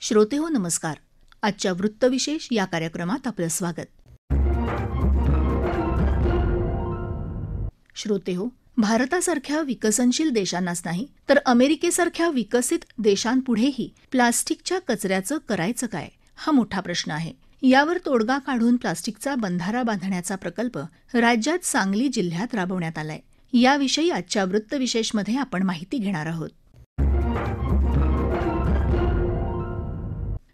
श्रोतेहो नमस्कार. आजच्या वृत्तविशेष या कार्यक्रमात आपलं स्वागत. श्रोतेहो, भारतासारख्या विकसनशील देशांनाच नाही तर अमेरिकेसारख्या विकसित देशांपुढेही प्लास्टिकच्या कचऱ्याचं करायचं काय हा मोठा प्रश्न आहे. यावर तोडगा काढून प्लास्टिकचा बंधारा बांधण्याचा प्रकल्प राज्यात सांगली जिल्ह्यात राबवण्यात आलाय. याविषयी आजच्या वृत्तविशेषमध्ये आपण माहिती घेणार आहोत.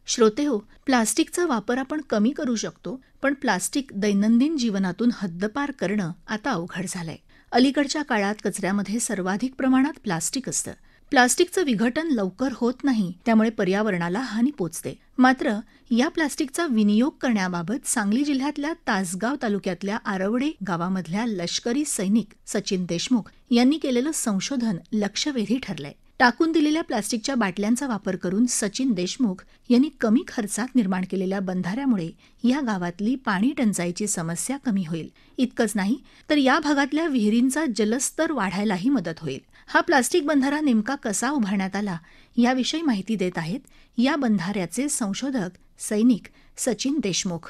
श्रोतेहो, प्लास्टिकचा वापर आपण कमी करू शकतो, पण प्लास्टिक दैनंदिन जीवनातून हद्दपार करणं आता अवघड झालंय. अलीकडच्या काळात कचऱ्यामध्ये सर्वाधिक प्रमाणात प्लास्टिक असतं. प्लास्टिकचं विघटन लवकर होत नाही, त्यामुळे पर्यावरणाला हानी पोचते. मात्र या प्लास्टिकचा विनियोग करण्याबाबत सांगली जिल्ह्यातल्या तासगाव तालुक्यातल्या आरवडे गावामधल्या लष्करी सैनिक सचिन देशमुख यांनी केलेलं संशोधन लक्षवेधी ठरलंय. टाकून दिलेल्या प्लास्टिकच्या बाटल्यांचा वापर करून सचिन देशमुख यांनी कमी खर्चात निर्माण केलेल्या बंधाऱ्यामुळे या गावातली पाणी टंचाईची समस्या कमी होईल. इतकंच नाही तर या भागातल्या विहिरींचा जलस्तर वाढायलाही मदत होईल. हा प्लास्टिक बंधारा नेमका कसा उभारण्यात आला याविषयी माहिती देत आहेत या बंधाऱ्याचे संशोधक सैनिक सचिन देशमुख.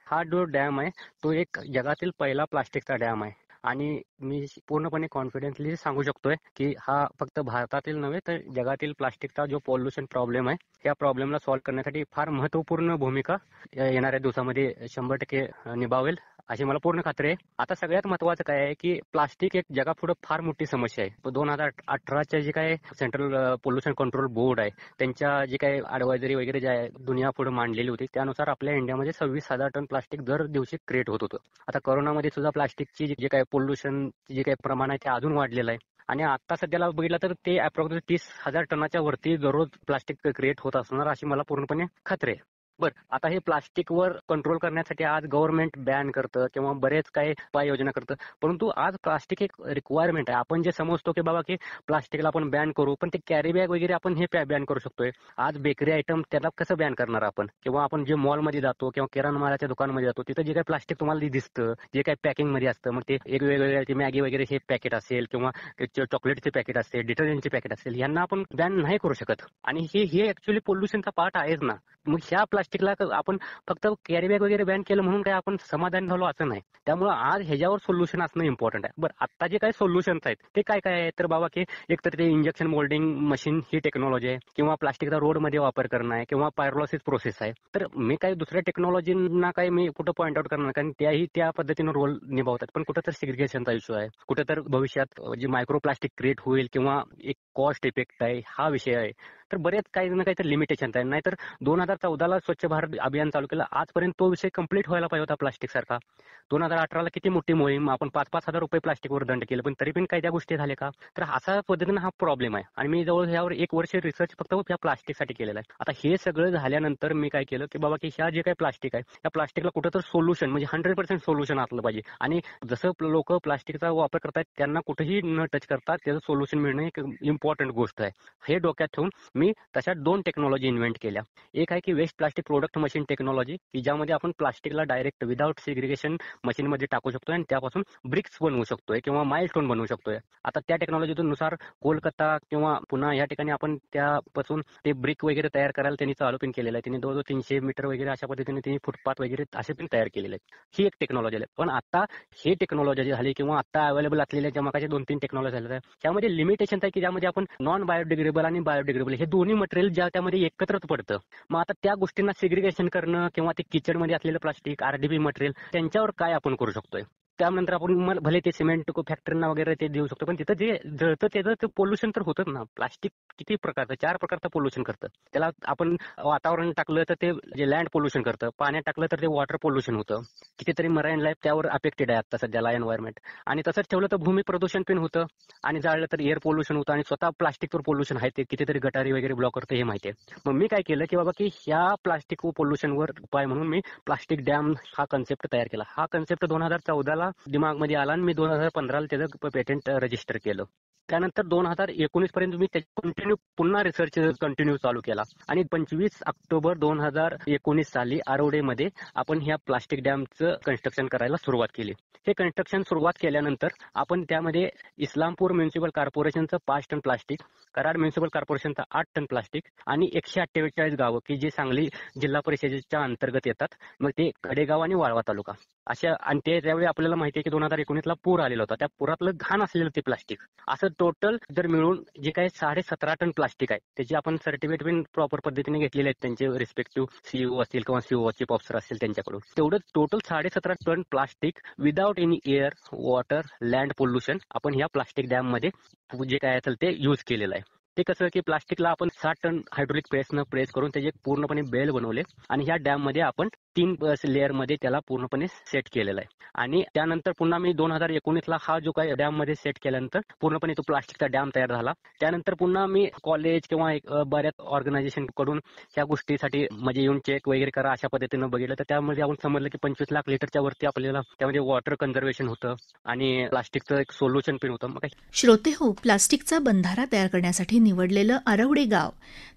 हा जो डॅम आहे तो एक जगातील पहिला प्लास्टिकचा डॅम आहे आणि मी पूर्णपणे कॉन्फिडेंटली सांगू शकतोय की हा फक्त भारतातील नव्हे तर जगातील प्लास्टिकचा जो पॉल्युशन प्रॉब्लेम आहे या प्रॉब्लेमला सॉल्व्ह करण्यासाठी फार महत्वपूर्ण भूमिका येणाऱ्या दिवसामध्ये 100% निभावेल अशी मला पूर्ण खात्री आहे. आता सगळ्यात महत्वाचं काय आहे की प्लास्टिक एक जगापुढे फार मोठी समस्या आहे. 2018च्या जे काय सेंट्रल पोल्युशन कंट्रोल बोर्ड आहे त्यांच्या जे काही ऍडवायझरी वगैरे जे आहे दुनिया पुढे मांडलेली होती त्यानुसार आपल्या इंडियामध्ये 26,000 टन प्लास्टिक दर दिवशी क्रिएट होत होतं. आता कोरोनामध्ये सुद्धा प्लास्टिकची जे काही पोल्युशन जे काही प्रमाण आहे ते अजून वाढलेलं आहे आणि आता सध्याला बघितलं तर ते अप्रॉक्सिमेट 30,000 टनाच्या वरती दररोज प्लास्टिक क्रिएट होत असणार अशी मला पूर्णपणे खात्री आहे. बरं, आता हे प्लास्टिकवर कंट्रोल करण्यासाठी आज गव्हर्नमेंट बॅन करतं किंवा बरेच काही उपाययोजना करतं, परंतु आज प्लास्टिक एक रिक्वायरमेंट आहे. आपण जे समजतो की बाबा की प्लास्टिकला आपण बॅन करू, पण ते कॅरी बॅग वगैरे आपण हे बॅन करू शकतोय. आज बेकरी आयटम त्याला कसं बॅन करणार आपण? किंवा आपण जे मॉलमध्ये जातो किंवा किराणा मालाच्या दुकानमध्ये जातो तिथं जे काही प्लास्टिक तुम्हाला दिसतं, जे काही पॅकिंग मध्ये असतं, मग ते एक वेगवेगळे मॅगी वगैरे हे पॅकेट असेल किंवा चॉकलेटचे पॅकेट असेल, डिटर्जंटचे पॅकेट असेल, यांना आपण बॅन नाही करू शकत आणि हे ऍक्च्युअली पोल्युशनचा पार्ट आहेच ना. मग ह्या प्लास्टिकला आपण फक्त कॅरी बॅग वगैरे बॅन केलं म्हणून काय आपण समाधान झालो असं नाही. त्यामुळे आज ह्याच्यावर सोल्युशन असणं इम्पॉर्टंट आहे. बरं, आता जे काही सोल्युशन्स आहेत ते काय काय आहे तर बाबा की एकतर ते इंजेक्शन मोल्डिंग मशीन ही टेक्नॉलॉजी आहे किंवा प्लास्टिकचा रोडमध्ये वापर करणं आहे किंवा पायरोलिसिस प्रोसेस आहे. तर मी काही दुसऱ्या टेक्नॉलॉजींना काही मी कुठं पॉईंट आउट करणार कारण त्याही त्या पद्धतीनं रोल निभावतात, पण कुठं तर सिग्रिगेशनचा इश्यू आहे, कुठं तर भविष्यात जे मायक्रो प्लास्टिक क्रिएट होईल किंवा एक कॉस्ट इफेक्ट आहे हा विषय आहे. तर बरेच काही ना काही तर लिमिटेशन आहे. नाहीतर 2014ला स्वच्छ भारत अभियान चालू केलं, आजपर्यंत तो विषय कंप्लीट व्हायला पाहिजे होता प्लास्टिक सारखा. 2018ला किती मोठी मोहीम, आपण 5-5 हजार रुपये प्लास्टिकवर दंड केलं, पण तरी पण काय त्या गोष्टी झाल्या का? तर अशा पद्धतीनं हा प्रॉब्लेम आहे आणि मी जवळ ह्यावर 1 वर्ष रिसर्च फक्त या प्लास्टिकसाठी केलेला आहे. आता हे सगळं झाल्यानंतर मी काय केलं की बाबा की ह्या जे काही प्लास्टिक आहे त्या प्लास्टिकला कुठं तर सोल्युशन म्हणजे 100% सोल्युशन असलं पाहिजे आणि जसं लोक प्लास्टिकचा वापर करतात त्यांना कुठेही न टच करता त्याचं सोल्युशन मिळणं एक इम्पॉर्टंट गोष्ट आहे. हे डोक्यात ठेवून मी तशा 2 टेक्नॉलॉजी इन्व्हेंट केल्या. एक आहे की waste plastic product machine technology की ज्यामध्ये आपण प्लास्टिकला डायरेक्ट विदाउट सेग्रिगेशन मशीनमध्ये टाकू शकतोय आणि त्यापासून ब्रिक्स बनवू शकतोय किंवा माइलस्टोन बनवू शकतोय. आता त्या टेक्नॉलॉजीतून नुसार कोलकाता किंवा पुन्हा या ठिकाणी आपण त्यापासून ते ब्रिक वगैरे तयार करायला त्यांनी चालू पण केलेलं आहे. त्यांनी जवळजवळ 300 मीटर वगैरे अशा पद्धतीने त्यांनी फुटपाथ वगैरे असे पण तयार केलेले आहेत. ही एक टेक्नॉलॉजी आहे. पण आता हे टेक्नॉलॉजी झाली किंवा आता अवेलेबल असलेल्या ज्या मागाच्या 2-3 टेक्नॉलॉजी झाल्या त्यामध्ये लिमिटेशन आहे की ज्यामध्ये आपण नॉन बायोडिग्रेडेबल आणि बायोडिग्रेडेबल हे दोन्ही मटेरियल ज्या त्यामध्ये एकत्रच पडतं. मग आता त्या गोष्टींना सेग्रिगेशन करणं किंवा ते किचनमध्ये असलेलं प्लास्टिक आरडीबी मटेरियल त्यांच्यावर काय आपण करू शकतोय. त्यानंतर आपण भले ते सिमेंट फॅक्टरीना वगैरे ते देऊ शकतो, पण तिथं जे जळतं त्याचं पोल्युशन तर होतच ना. प्लास्टिक किती प्रकारचं 4 प्रकारचं पोल्युशन करतं. त्याला आपण वातावरण टाकलं तर ते जे लँड पोल्युशन करतं, पाण्यात टाकलं तर ते वॉटर पोल्युशन होतं. कितीतरी मराईन लाईफ त्यावर अफेक्टेड आहे आता सध्याला एन्व्हायरमेंट. आणि तसंच ठेवलं तर भूमी प्रदूषण पण होतं आणि जाळलं तर एअर पोल्युशन होतं आणि स्वतः प्लास्टिकवर पोल्युशन आहे ते कितीतरी गटारी वगैरे ब्लॉक करतं हे माहिती आहे. मग मी काय केलं की बाबा की ह्या प्लास्टिक पोल्युशनवर उपाय म्हणून मी प्लास्टिक डॅम हा कन्सेप्ट तयार केला. हा कन्सेप्ट 2014ला दिमागमध्ये आला आणि मी 2015ला त्याचं पेटंट रजिस्टर केलं. त्यानंतर 2019 पर्यंत मी कंटिन्यू पुन्हा रिसर्च कंटिन्यू चालू केला आणि 25 ऑक्टोबर 2019 साली आरवडेमध्ये आपण ह्या प्लास्टिक डॅमचं कन्स्ट्रक्शन करायला सुरुवात केली. हे कन्स्ट्रक्शन सुरुवात केल्यानंतर आपण त्यामध्ये इस्लामपूर म्युनिसिपल कॉर्पोरेशनचं 5 टन प्लास्टिक, कराड म्युनिसिपल कॉर्पोरेशनचं 8 टन प्लास्टिक आणि 148 गावं की जे सांगली जिल्हा परिषदेच्या अंतर्गत येतात, मग ते कडेगाव आणि वाळवा तालुका अशा, आणि ते त्यावेळी आपल्याला माहिती आहे की 2019 ला पूर आलेला होता. त्या पुरातलं घाण असलेलं ते प्लास्टिक असं टोटल जर मिळून जे काही 17.5 टन प्लास्टिक आहे त्याची आपण सर्टिफिकेट पण प्रॉपर पद्धतीने घेतलेले आहेत त्यांचे रिस्पेक्टिव्ह सीईओ असतील किंवा सीईओ चीफ ऑफिसर असतील त्यांच्याकडून. तेवढं total 17.5 ton plastic without any air, water, land pollution आपण ह्या प्लास्टिक डॅम मध्ये जे काय असेल ते यूज केलेलं आहे. ते कसं की प्लास्टिकला आपण 60 टन हायड्रोलिक प्रेसनं प्रेस करून त्याचे पूर्णपणे बेल बनवले आणि ह्या डॅम मध्ये आपण 3 लेअर मध्ये त्याला पूर्णपणे सेट केलेला आहे. आणि त्यानंतर पुन्हा मी 2019 ला हा जो काही डॅम मध्ये सेट केल्यानंतर पूर्णपणे तो प्लास्टिकचा डॅम तयार झाला. त्यानंतर पुन्हा मी कॉलेज किंवा बऱ्याच ऑर्गनायझेशन कडून ह्या गोष्टीसाठी म्हणजे येऊन चेक वगैरे करा अशा पद्धतीनं बघितलं, तर त्यामध्ये आपण समजलं की 25 लाख लिटरच्या वरती आपल्याला त्यामध्ये वॉटर कन्झर्वेशन होतं आणि प्लास्टिकचं एक सोल्युशन पण होतं. मग श्रोते हो, प्लास्टिकचा बंधारा तयार करण्यासाठी निवडलेलं आरवडे गाव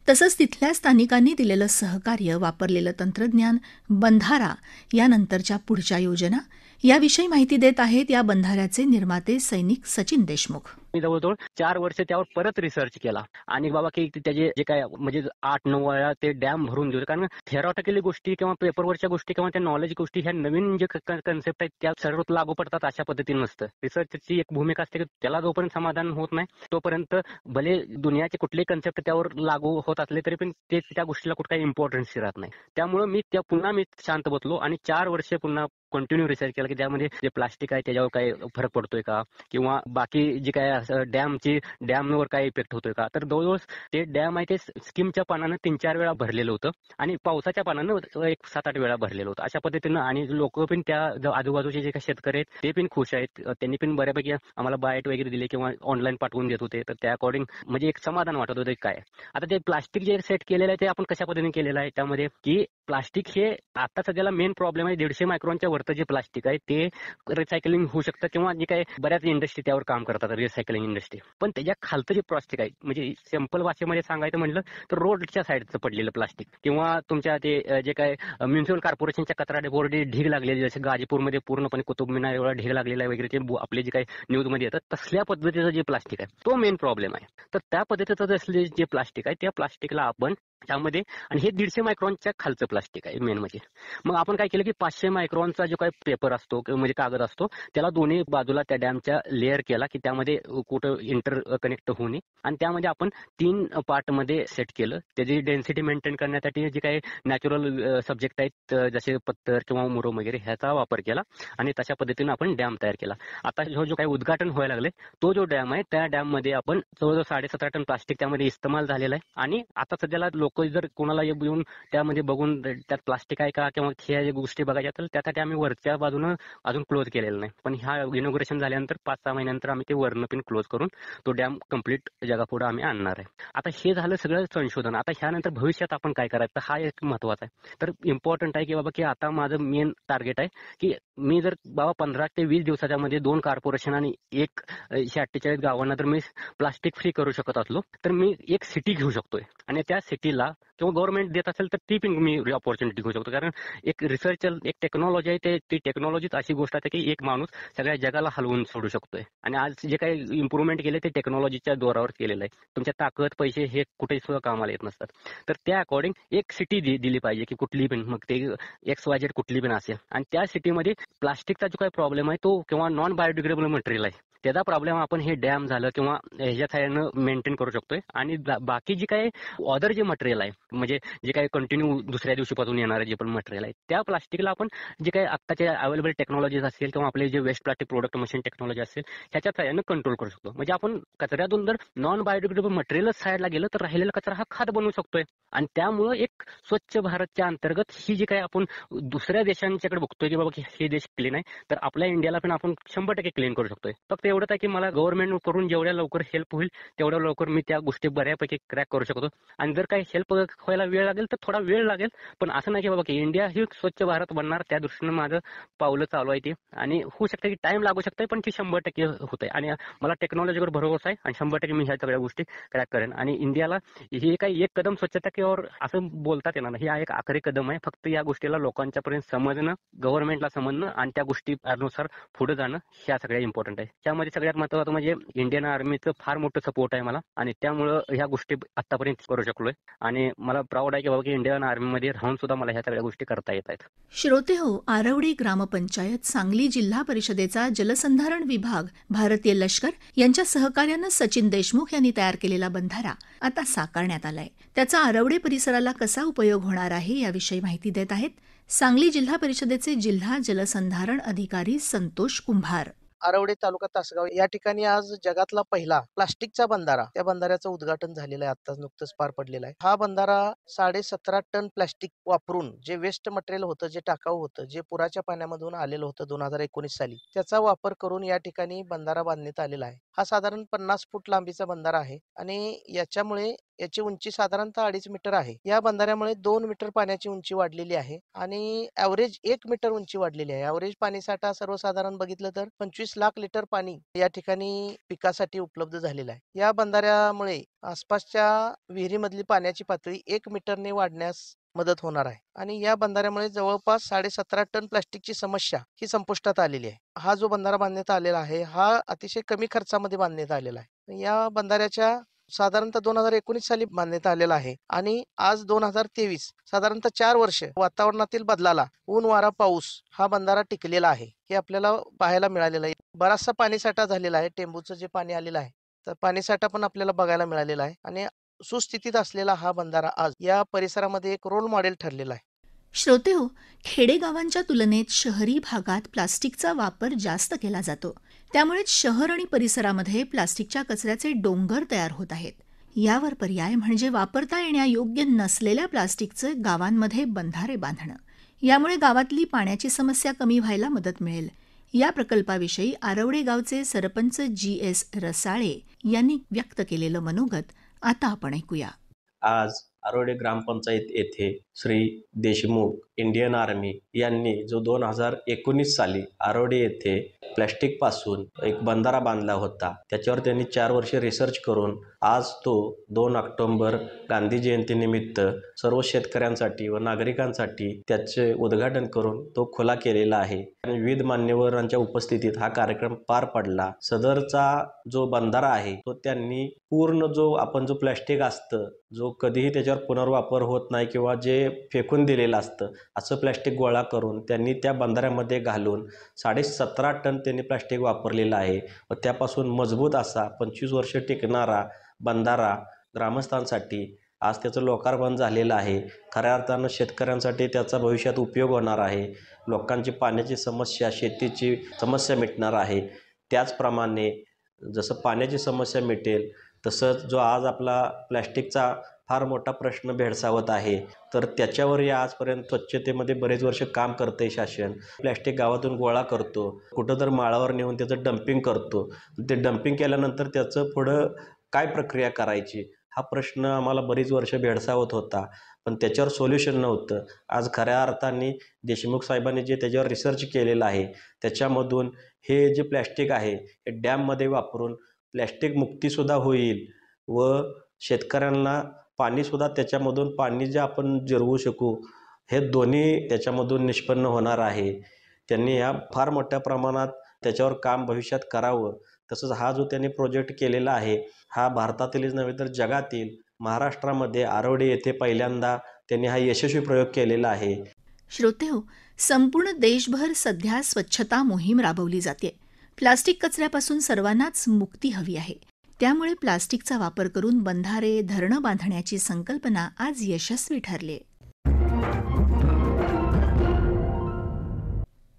तसंच तिथल्या स्थानिकांनी दिलेलं सहकार्य, वापरलेलं तंत्रज्ञान, बंधारा यानंतरच्या पुढच्या योजना याविषयी माहिती देत आहेत या बंधाऱ्याचे निर्माते सैनिक सचिन देशमुख. मी जवळजवळ 4 वर्ष त्यावर परत रिसर्च केला आणि बाबा की त्याचे जे काय म्हणजे 8-9 वेळा ते डॅम भरून देऊ, कारण थेरॉटिकली गोष्टी किंवा पेपरवरच्या गोष्टी किंवा त्या नॉलेज गोष्टी ह्या नवीन जे कन्सेप्ट आहेत त्या सर्व लागू पडतात अशा पद्धतीने नसतं. रिसर्चची एक भूमिका असते की त्याला जोपर्यंत समाधान होत नाही तोपर्यंत भले दुनियाचे कुठलेही कन्सेप्ट त्यावर लागू होत असले तरी पण ते त्या गोष्टीला कुठे काही इम्पॉर्टन्स राहत नाही. त्यामुळे मी पुन्हा शांत बसलो आणि 4 वर्ष पुन्हा कंटिन्यू रिसर्च केला की त्यामध्ये जे प्लास्टिक आहे त्याच्यावर काही फरक पडतोय का किंवा बाकी जे काय डॅमवर काय इफेक्ट होतोय का. तर जवळजवळ ते डॅम आहे ते स्कीमच्या पानानं 3-4 वेळा भरलेलं होतं आणि पावसाच्या पानानं एक 7-8 वेळा भरलेलं होतं अशा पद्धतीनं. आणि लोक पण त्या आजूबाजूचे जे काही शेतकरी आहेत ते पण खुश आहेत. त्यांनी पण बऱ्यापैकी आम्हाला बाईट वगैरे दिले किंवा ऑनलाईन पाठवून देत होते. तर त्या अकॉर्डिंग म्हणजे एक समाधान वाटत होतं काय. आता ते प्लास्टिक जे सेट केलेलं आहे ते आपण कशा पद्धतीने केलेलं आहे त्यामध्ये की प्लास्टिक हे आता सध्याला मेन प्रॉब्लेम आहे. 150 मायक्रॉनच्या वरचं जे प्लास्टिक आहे ते रिसायकलिंग होऊ शकतं किंवा जे काही बऱ्याच इंडस्ट्री त्यावर काम करतात रिसायकलिंग इंडस्ट्री. पण त्याच्या खालचं जे प्लास्टिक आहे म्हणजे सिंपल भाषेमध्ये सांगायचं म्हटलं तर रोडच्या साईडचं पडलेलं प्लास्टिक किंवा तुमच्या ते जे काय म्युनिसिपल कॉर्पोरेशनच्या कचरा डेपोवर ढीग लागलेली, जसे गाजीपूरमध्ये पूर्णपणे कुतुब मिनार एवढा ढीग लागलेला आहे वगैरे ते आपले जे काही न्यूजमध्ये येतात तसल्या पद्धतीचं जे प्लास्टिक आहे तो मेन प्रॉब्लेम आहे. तर त्या पद्धतीचं जे प्लास्टिक आहे त्या प्लास्टिकला आपण त्यामध्ये, आणि हे 150 मायक्रॉनच्या खालचं प्लास्टिक आहे मेन म्हणजे. मग आपण काय केलं की 500 मायक्रॉनचा जो काही पेपर असतो म्हणजे कागद असतो त्याला दोन्ही बाजूला त्या डॅमच्या लेअर केला की त्यामध्ये कुठं इंटर कनेक्ट होऊ नये आणि त्यामध्ये आपण 3 पार्ट मध्ये सेट केलं. त्याची डेन्सिटी मेंटेन करण्यासाठी जे काही नॅचरल सब्जेक्ट आहेत जसे पत्तर किंवा मुरुम वगैरे ह्याचा वापर केला आणि तशा पद्धतीने आपण डॅम तयार केला. आता जो काही उद्घाटन व्हायला लागले तो जो डॅम आहे त्या डॅम मध्ये आपण जवळजवळ 17.5 टन प्लास्टिक त्यामध्ये इस्तेमाल झालेला आहे. आणि आता सध्याला लोक जर कोणाला येऊन त्यामध्ये बघून त्यात प्लास्टिक आहे का किंवा ह्या ज्या गोष्टी बघायच्या तर त्यासाठी आम्ही वरच्या बाजूनं अजून क्लोज केलेलं नाही. पण ह्या इनॉग्रेशन झाल्यानंतर 5-6 महिन्यानंतर आम्ही ते वरनं पण क्लोज करून तो डॅम कम्प्लीट जगापुढे आम्ही आणणार आहे. आता हे झालं सगळं संशोधन. आता ह्यानंतर भविष्यात आपण काय करायचं तर हा एक महत्वाचा आहे. तर इम्पॉर्टंट आहे की बाबा की आता माझं मेन टार्गेट आहे की मी जर बाबा 15 ते 20 दिवसाच्या मध्ये 2 कॉर्पोरेशन आणि 148 गावांना जर मी प्लास्टिक फ्री करू शकत असलो तर मी एक सिटी घेऊ शकतोय आणि त्या सिटीला किंवा गव्हर्नमेंट देत असेल तर ती पण मी ऑपॉर्च्युनिटी घेऊ शकतो. कारण एक रिसर्च एक टेक्नॉलॉजी आहे ती टेक्नॉलॉजीच अशी गोष्ट आहे की एक माणूस सगळ्या जगाला हलवून सोडू शकतोय. आणि आज जे काही इम्प्रुव्हमेंट केले ते टेक्नॉलॉजीच्या जोरावर केलेलं आहे. तुमच्या ताकद पैसे हे कुठेही सुद्धा कामाला येत नसतात. तर त्या अकॉर्डिंग एक सिटी दिली पाहिजे की कुठली पण, मग ते XYZ कुठली पण असेल, आणि त्या सिटीमध्ये प्लास्टिकचा जो काही प्रॉब्लेम आहे तो किंवा नॉन बायोडिग्रेडेबल मटेरियल आहे त्याचा प्रॉब्लेम आपण हे डॅम झालं किंवा ह्याच्या साह्यानं मेंटेन करू शकतोय. आणि बाकी जे काही अदर जे मटेरियल आहे म्हणजे जे काही कंटिन्यू दुसऱ्या दिवशीपासून येणारे जे पण मटेरियल आहे त्या प्लास्टिकला आपण जे काही आत्ताचे अवेलेबल टेक्नॉलॉजीज असतील किंवा आपले जे waste plastic product machine technology असेल ह्याच्या साह्यानं कंट्रोल करू शकतो. म्हणजे आपण कचऱ्यातून जर नॉन बायोडिग्रेडेबल मटेरियलच साईडला गेलं तर राहिलेला कचरा हा खत बनवू शकतोय. आणि त्यामुळे एक स्वच्छ भारतच्या अंतर्गत ही जी काही आपण दुसऱ्या देशांच्याकडे बघतोय की बाबा हे देश क्लीन आहे तर आपल्या इंडियाला पण आपण 100% क्लीन करू शकतोय. फक्त एवढंच आहे की मला गव्हर्नमेंट करून जेवढ्या लवकर हेल्प होईल तेवढ्या लवकर मी त्या गोष्टी बऱ्यापैकी क्रॅक करू शकतो. आणि जर काही हेल्प व्हायला वेळ लागेल तर थोडा वेळ लागेल, पण असं नाही की बाबा की इंडिया ही स्वच्छ भारत बनणार, त्या दृष्टीनं माझं पावलं चालू आहे ती. आणि होऊ शकतं की टाइम लागू शकते, पण ती 100% होत आहे. आणि मला टेक्नॉलॉजीवर भरोसा आहे आणि 100% मी ह्या सगळ्या गोष्टी क्रॅक करेन. आणि इंडियाला ही काही एक कदम स्वच्छता किंवा असं बोलतात येणार नाही, ही एक आखरी कदम आहे. फक्त या गोष्टीला लोकांच्यापर्यंत समजणं, गव्हर्नमेंटला समजणं आणि त्या गोष्टीनुसार पुढे जाणं, ह्या सगळ्या इम्पॉर्टंट आहे. त्यामध्ये सगळ्यात महत्त्वाचं म्हणजे इंडियन आर्मीचं फार मोठं सपोर्ट आहे मला, आणि त्यामुळं ह्या गोष्टी आतापर्यंत करू शकलोय. आणि मला प्राऊड आहे की बाबा की इंडियन आर्मीमध्ये राहून सुद्धा मला ह्या सगळ्या गोष्टी करता येत आहेत. श्रोते हो, आरवडी ग्रामपंचायत, सांगली जिल्हा परिषदेचा जलसंधारण विभाग, भारतीय लष्कर यांच्या सहकार्यानं सचिन देशमुख यांनी तयार केलेला बंधारा आता साकारण्यात आलाय. त्याचा आरवडे परिसराला कसा उपयोग होणार आहे याविषयी माहिती देत आहेत सांगली जिल्हा परिषदेचे जिल्हा जलसंधारण अधिकारी संतोष कुंभार. आरवडे तालुका तासगाव या ठिकाणी आज जगातला पहिला प्लास्टिकचा बंधारा, त्या बंधाऱ्याचं उद्घाटन झालेलं आहे, आत्ताच नुकतंच पार पडलेला आहे. हा बंधारा 17.5 टन प्लास्टिक वापरून, जे वेस्ट मटेरियल होतं, जे टाकाऊ होतं, जे पुराच्या पाण्यामधून आलेलं होतं 2019 साली, त्याचा वापर करून या ठिकाणी बंधारा बांधण्यात आलेला आहे. हा साधारण 50 फूट लांबीचा बंधारा आहे आणि याची उंची साधारणतः 2.5 मीटर आहे. या बंधाऱ्यामुळे 2 मीटर पाण्याची उंची वाढलेली आहे आणि ॲव्हरेज 1 मीटर उंची वाढलेली आहे. ॲव्हरेज पाणीसाठा सर्वसाधारण बघितलं तर 25 लाख लिटर पाणी या ठिकाणी पिकासाठी उपलब्ध झालेलं आहे. या बंधाऱ्यामुळे आसपासच्या विहिरीमधली पाण्याची पातळी 1 मीटरने वाढण्यास मदत होणार आहे आणि या बंधाऱ्यामुळे जवळपास 17.5 टन प्लास्टिकची समस्या ही संपुष्टात आलेली आहे. हा जो बंधारा बांधण्यात आलेला आहे, हा अतिशय कमी खर्चामध्ये बांधण्यात आलेला आहे. या बंधाऱ्याच्या साधारणतः 2019 साली बांधण्यात आलेला आहे आणि आज 2023, साधारणतः 4 वर्ष वातावरणातील बदलाला, ऊन वारा पाऊस, हा बंधारा टिकलेला आहे हे आपल्याला पाहायला मिळालेलं आहे. बराचसा पाणीसाठा झालेला आहे. टेंबूचं जे पाणी आलेलं आहे, तर पाणीसाठा पण आपल्याला बघायला मिळालेला आहे आणि सुस्थितीत असलेला हा बंधारा आज या परिसरामध्ये एक रोल मॉडेल ठरलेला आहे. श्रोते हो, खेडेगावांच्या तुलनेत शहरी भागात प्लास्टिकचा वापर जास्त केला जातो. त्यामुळे शहर आणि परिसरामध्ये प्लास्टिकच्या कचऱ्याचे डोंगर तयार होत आहेत. यावर पर्याय म्हणजे वापरता येण्यायोग्य नसलेल्या प्लास्टिकचे गावांमध्ये बंधारे बांधणं. यामुळे गावातली पाण्याची समस्या कमी व्हायला मदत मिळेल. या प्रकल्पाविषयी आरवडे गावचे सरपंच GS रसाळे यांनी व्यक्त केलेलं मनोगत आता आपण ऐकूया. आज आरोडे ग्रामपंचायत येथे श्री देशमुख इंडियन आर्मी यांनी जो 2019 साली आरोडे येथे प्लॅस्टिक पासून एक बंधारा बांधला होता, त्याच्यावर त्यांनी 4 वर्षे रिसर्च करून आज तो 2 ऑक्टोबर गांधी जयंतीनिमित्त सर्व शेतकऱ्यांसाठी व नागरिकांसाठी त्याचे उद्घाटन करून तो खुला केलेला आहे आणि विविध मान्यवरांच्या उपस्थितीत हा कार्यक्रम पार पडला. सदरचा जो बंधारा आहे तो त्यांनी पूर्ण जो प्लॅस्टिक असतं, जो कधीही त्याच्यावर पुनर्वापर होत नाही किंवा जे फेकून दिलेलं असतं, असं प्लॅस्टिक गोळा करून त्यांनी त्या बंधाऱ्यामध्ये घालून 17.5 टन त्यांनी प्लॅस्टिक वापरलेलं आहे व त्यापासून मजबूत असा 25 वर्ष टिकणारा बंधारा ग्रामस्थांसाठी आज त्याचं लोकार्पण झालेलं आहे. खऱ्या अर्थानं शेतकऱ्यांसाठी त्याचा भविष्यात उपयोग होणार आहे. लोकांची पाण्याची समस्या, शेतीची समस्या मिटणार आहे. त्याचप्रमाणे जसं पाण्याची समस्या मिटेल, तसंच जो आज आपला प्लॅस्टिकचा फार मोठा प्रश्न भेडसावत आहे, तर त्याच्यावरही आजपर्यंत स्वच्छतेमध्ये बरेच वर्ष काम करते शासन. प्लॅस्टिक गावातून गोळा करतो, कुठं तर माळावर नेऊन त्याचं डम्पिंग करतो. ते डम्पिंग केल्यानंतर त्याचं पुढं काय प्रक्रिया करायची, हा प्रश्न आम्हाला बरीच वर्ष भेडसावत होता, पण त्याच्यावर सोल्युशन नव्हतं. आज खऱ्या अर्थाने देशमुख साहेबांनी जे त्याच्यावर रिसर्च केलेलं आहे, त्याच्यामधून हे जे प्लॅस्टिक आहे हे डॅममध्ये वापरून प्लॅस्टिक मुक्तीसुद्धा होईल व शेतकऱ्यांना पाणीसुद्धा त्याच्यामधून पाणी जे आपण जिरवू शकू, हे दोन्ही त्याच्यामधून निष्पन्न होणार आहे. त्यांनी ह्या फार मोठ्या प्रमाणात त्याच्यावर काम भविष्यात करावं. तसंच हा जो त्यांनी प्रोजेक्ट केलेला आहे, हा भारतातीलच नव्हे तर जगातील, महाराष्ट्रामध्ये आरोडे येथे पहिल्यांदा त्यांनी हा यशस्वी प्रयोग केलेला आहे. श्रोतेहो, संपूर्ण देशभर सध्या स्वच्छता मोहीम राबवली जाते. प्लास्टिक कचऱ्यापासून सर्वांनाच मुक्ती हवी आहे. त्यामुळे प्लास्टिकचा वापर करून बंधारे, धरणं बांधण्याची संकल्पना आज यशस्वी ठरली.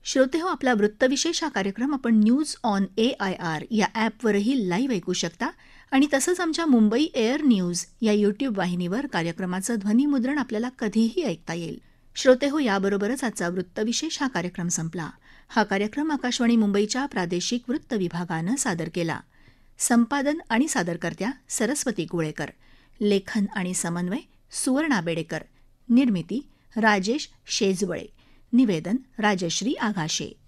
श्रोतेहो, आपला वृत्तविशेष हा कार्यक्रम आपण न्यूज ऑन AIR या ॲपवरही लाईव्ह ऐकू शकता आणि तसंच आमच्या मुंबई एअर न्यूज या YouTube वाहिनीवर कार्यक्रमाचं ध्वनिमुद्रण आपल्याला कधीही ऐकता येईल. श्रोतेहो, याबरोबरच आजचा वृत्तविशेष हा कार्यक्रम संपला. हा कार्यक्रम आकाशवाणी मुंबईच्या प्रादेशिक वृत्त विभागानं सादर केला. संपादन आणि सादरकर्त्या सरस्वती कुळेकर. लेखन आणि समन्वय सुवर्णा बेडेकर. निर्मिती राजेश शेजवळे. निवेदन राजश्री आघाशे.